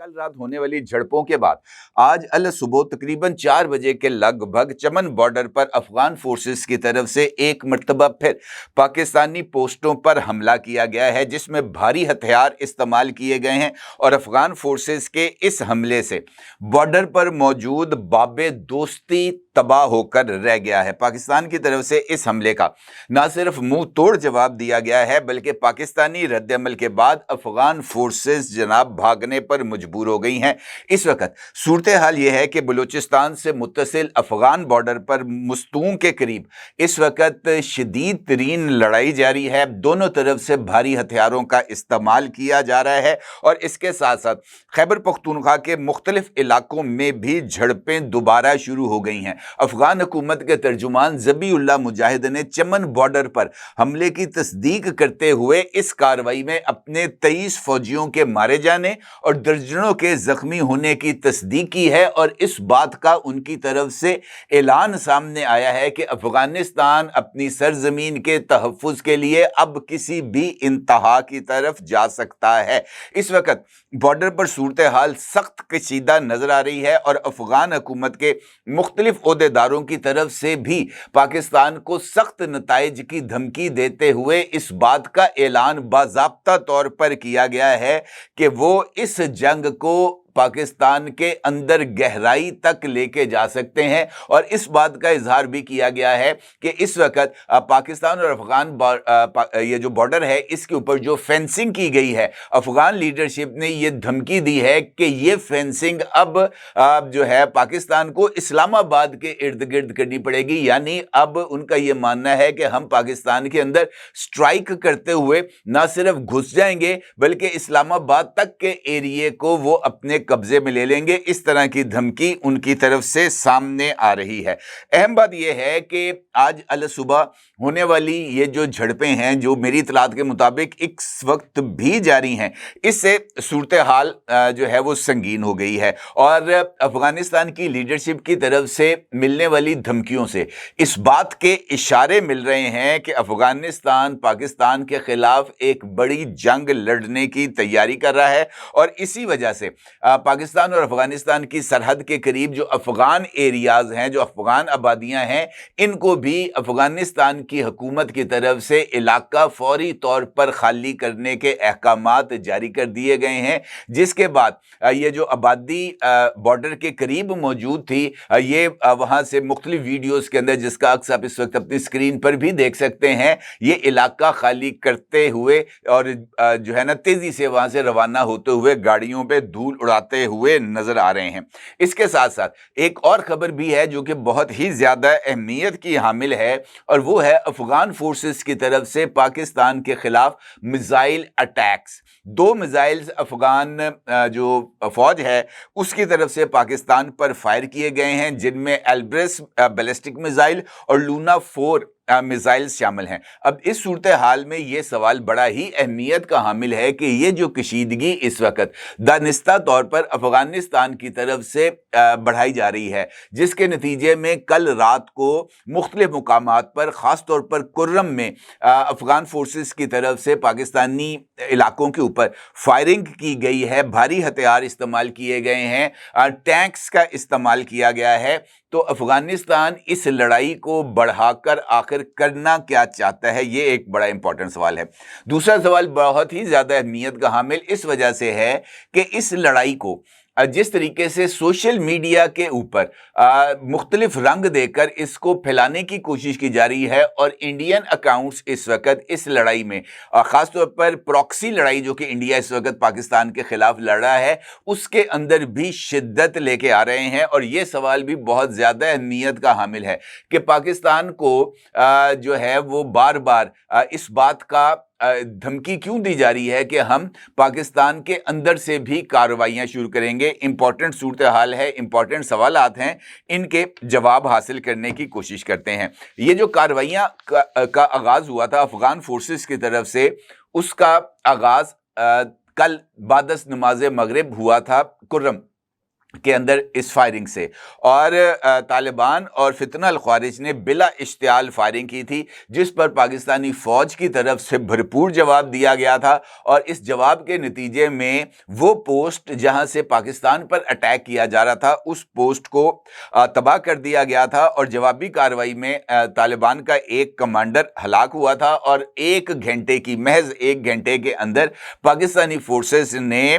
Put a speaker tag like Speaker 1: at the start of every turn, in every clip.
Speaker 1: कल रात होने वाली झड़पों के बाद आज अल सुबह तकरीबन 4 बजे के लगभग चमन बॉर्डर पर अफगान फोर्सेस की तरफ से एक मर्तबा फिर पाकिस्तानी पोस्टों पर हमला किया गया है, जिसमें भारी हथियार इस्तेमाल किए गए हैं और अफगान फोर्सेस के इस हमले से बॉर्डर पर मौजूद बाबे दोस्ती तबाह होकर रह गया है। पाकिस्तान की तरफ से इस हमले का न सिर्फ मुंह तोड़ जवाब दिया गया है, बल्कि पाकिस्तानी रद्द-ए-अमल के बाद अफगान फोर्सेस जनाब भागने पर मजबूर हो गई हैं। इस वक्त सूरत हाल यह है कि बलूचिस्तान से मुत्तसिल अफगान बॉर्डर पर मुस्तूम के करीब इस वक्त शदीद तरीन लड़ाई जारी है। दोनों तरफ से भारी हथियारों का इस्तेमाल किया जा रहा है और इसके साथ साथ खैबर पख्तूनख्वा के मुख्तलिफ इलाकों में भी झड़पें दोबारा शुरू हो गई हैं। अफगान हुकूमत के तर्जुमान ज़बीउल्लाह मुजाहिद ने चमन बॉर्डर पर हमले की तस्दीक करते हुए इस कार्रवाई में अपने 23 फौजियों के मारे जाने और दर्जनों के जख्मी होने की तस्दीक की है और इस बात का उनकी तरफ से ऐलान सामने आया है कि अफगानिस्तान अपनी सरजमीन के तहफ़्फ़ुज़ के लिए अब किसी भी इंतहा की तरफ जा सकता है। इस वक्त बॉर्डर पर सूरत हाल सख्त कशीदा नजर आ रही है और अफगान हुकूमत के मुख्तलिफ ओहदेदारों की तरफ से भी पाकिस्तान को सख्त नताइज की धमकी देते हुए इस बात का ऐलान बाज़ाब्ता तौर पर किया गया है कि वो इस जंग को पाकिस्तान के अंदर गहराई तक लेके जा सकते हैं। और इस बात का इजहार भी किया गया है कि इस वक्त पाकिस्तान और अफगान ये जो बॉर्डर है इसके ऊपर जो फेंसिंग की गई है, अफगान लीडरशिप ने ये धमकी दी है कि ये फेंसिंग अब जो है पाकिस्तान को इस्लामाबाद के इर्द गिर्द करनी पड़ेगी। यानी अब उनका ये मानना है कि हम पाकिस्तान के अंदर स्ट्राइक करते हुए ना सिर्फ घुस जाएंगे बल्कि इस्लामाबाद तक के एरिए को वो अपने कब्जे में ले लेंगे। इस तरह की धमकी उनकी तरफ से सामने आ रही है। अहम बात यह है कि आज अल सुबह होने वाली ये जो झड़पें हैं, जो मेरी इतलात के मुताबिक इस वक्त भी जारी हैं, इससे सूरत हाल जो है वो संगीन हो गई है और अफगानिस्तान की लीडरशिप की तरफ से मिलने वाली धमकियों से इस बात के इशारे मिल रहे हैं कि अफगानिस्तान पाकिस्तान के खिलाफ एक बड़ी जंग लड़ने की तैयारी कर रहा है और इसी वजह से पाकिस्तान और अफगानिस्तान की सरहद के करीब जो अफगान एरियाज हैं, जो अफगान आबादियां हैं, इनको भी अफगानिस्तान की हुकूमत की तरफ से इलाका फौरी तौर पर खाली करने के अहकामात जारी कर दिए गए हैं। जिसके बाद ये जो आबादी बॉर्डर के करीब मौजूद थी, ये वहां से मुख्तलिफ वीडियोस के अंदर, जिसका अक्स आप इस वक्त अपनी स्क्रीन पर भी देख सकते हैं, ये इलाका खाली करते हुए और जो है ना तेजी से वहां से रवाना होते हुए गाड़ियों पे धूल उड़ाते हुए नजर आ रहे हैं। इसके साथ साथ एक और खबर भी है जो कि बहुत ही ज्यादा अहमियत की हामिल है और वो है अफगान फोर्सेस की तरफ से पाकिस्तान के खिलाफ मिसाइल अटैक्स। 2 मिसाइल्स अफगान जो फौज है उसकी तरफ से पाकिस्तान पर फायर किए गए हैं, जिनमें एल्ब्रस बैलिस्टिक मिसाइल और लूना 4 मिसाइल्स शामिल हैं। अब इस सूरत हाल में ये सवाल बड़ा ही अहमियत का हामिल है कि ये जो कशीदगी इस वक्त दानिस्ता तौर पर अफगानिस्तान की तरफ से बढ़ाई जा रही है, जिसके नतीजे में कल रात को मुख्तलिफ मुकामात पर ख़ास तौर पर कुर्रम में अफगान फोर्सेस की तरफ से पाकिस्तानी इलाकों के ऊपर फायरिंग की गई है, भारी हथियार इस्तेमाल किए गए हैं, टैंक्स का इस्तेमाल किया गया है। तो अफगानिस्तान इस लड़ाई को बढ़ाकर आखिर करना क्या चाहता है, ये एक बड़ा इंपॉर्टेंट सवाल है। दूसरा सवाल बहुत ही ज़्यादा अहमियत का हामिल इस वजह से है कि इस लड़ाई को जिस तरीके से सोशल मीडिया के ऊपर मुख्तलिफ रंग देकर इसको फैलाने की कोशिश की जा रही है और इंडियन अकाउंट्स इस वक्त इस लड़ाई में ख़ास तौर पर प्रॉक्सी लड़ाई जो कि इंडिया इस वक्त पाकिस्तान के खिलाफ लड़ रहा है, उसके अंदर भी शिद्दत लेके आ रहे हैं। और ये सवाल भी बहुत ज़्यादा अहमियत का हामिल है कि पाकिस्तान को जो है वो बार बार इस बात का धमकी क्यों दी जा रही है कि हम पाकिस्तान के अंदर से भी कार्रवाइयां शुरू करेंगे। इंपॉर्टेंट सूरत हाल है, इंपॉर्टेंट सवालात हैं, इनके जवाब हासिल करने की कोशिश करते हैं। ये जो कार्रवाइयां का आगाज़ हुआ था अफगान फोर्सेस की तरफ से, उसका आगाज़ कल बादस नमाज मगरिब हुआ था कुर्रम کے اندر اس فائرنگ سے، اور طالبان اور فتنہ الخوارج نے بلا اشتعال فائرنگ کی تھی، جس پر پاکستانی فوج کی طرف سے بھرپور جواب دیا گیا تھا، اور اس جواب کے نتیجے میں وہ پوسٹ جہاں سے پاکستان پر اٹیک کیا جا رہا تھا اس پوسٹ کو تباہ کر دیا گیا تھا، اور جوابی کارروائی میں طالبان کا ایک کمانڈر ہلاک ہوا تھا، اور محض ایک گھنٹے کے اندر پاکستانی فورسز نے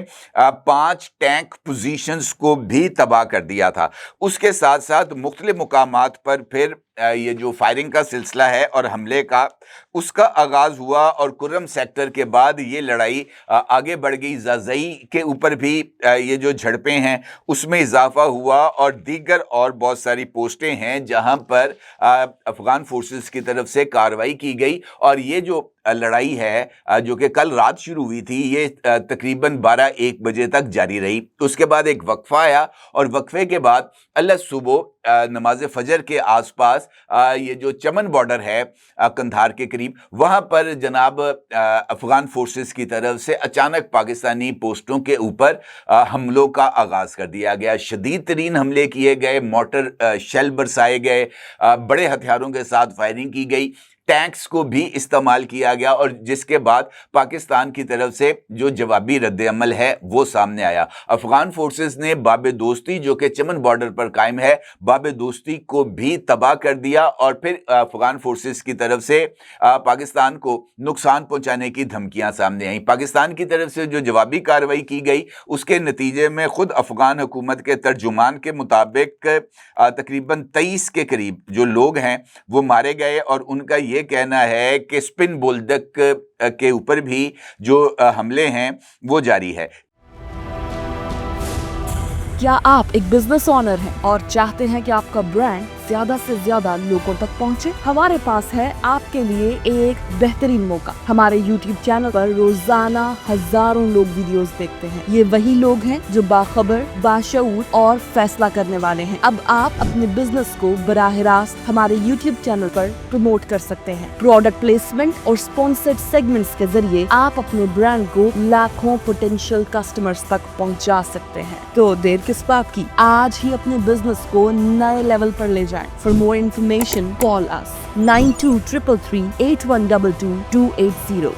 Speaker 1: 5 ٹینک پوزیشنز کو بھی تباہ کر دیا تھا۔ اس کے ساتھ ساتھ مختلف مقامات پر پھر یہ جو فائرنگ کا سلسلہ ہے اور حملے کا، اس کا آغاز ہوا، اور کرم سیکٹر کے بعد یہ لڑائی آگے بڑھ گئی۔ زازئی کے اوپر بھی یہ جو جھڑپیں ہیں اس میں اضافہ ہوا، اور دیگر اور بہت ساری پوسٹیں ہیں جہاں پر افغان فورسز کی طرف سے کارروائی کی گئی، اور یہ جو لڑائی ہے جو کہ کل رات شروع ہوئی تھی، یہ تقریباً 12-1 بجے تک جاری رہی۔ اس کے بعد ایک وقفہ آیا، اور وقفے کے بعد اللہ صبح نماز فجر کے آس پاس یہ جو چمن بارڈر ہے قندھار کے قریب، وہاں پر جناب افغان فورسز کی طرف سے اچانک پاکستانی پوسٹوں کے اوپر حملوں کا آغاز کر دیا گیا۔ شدید ترین حملے کیے گئے، مورٹر شیل برسائے گئے، بڑے ہتھیاروں کے ساتھ فائرنگ کی گئی، ٹینکس کو بھی استعمال کیا گیا، اور جس کے بعد پاکستان کی طرف سے جو جوابی رد عمل ہے وہ سامنے آیا۔ افغان فورسز نے باب دوستی جو کہ چمن بارڈر پر قائم ہے، باب دوستی کو بھی تباہ کر دیا، اور پھر افغان فورسز کی طرف سے پاکستان کو نقصان پہنچانے کی دھمکیاں سامنے آئیں۔ پاکستان کی طرف سے جو جوابی کارروائی کی گئی اس کے نتیجے میں خود افغان حکومت کے ترجمان کے مطابق تقریباً 23 کے قریب جو لوگ ہیں وہ مارے گئے، اور ان کا یہ کہنا ہے کہ سپن بولدک کے اوپر بھی جو حملے ہیں وہ جاری ہے۔
Speaker 2: کیا آپ ایک بزنس اونر ہیں اور چاہتے ہیں کہ آپ کا برانڈ زیادہ سے زیادہ لوگوں تک پہنچے؟ ہمارے پاس ہے آپ کے لیے ایک بہترین موقع۔ ہمارے یوٹیوب چینل پر روزانہ ہزاروں لوگ ویڈیوز دیکھتے ہیں۔ یہ وہی لوگ ہیں جو باخبر، باشعور اور فیصلہ کرنے والے ہیں۔ اب آپ اپنے بزنس کو براہ راست ہمارے یوٹیوب چینل پر پروموٹ کر سکتے ہیں۔ پروڈکٹ پلیسمنٹ اور اسپانسرڈ سیگمنٹس کے ذریعے آپ اپنے برانڈ کو لاکھوں پوٹینشیل کسٹمرز تک پہنچا سکتے ہیں۔ تو دیر کس بات کی؟ آج ہی اپنے بزنس کو نئے لیول پر لے جائیں۔ For more information, call us 9233 8122 280.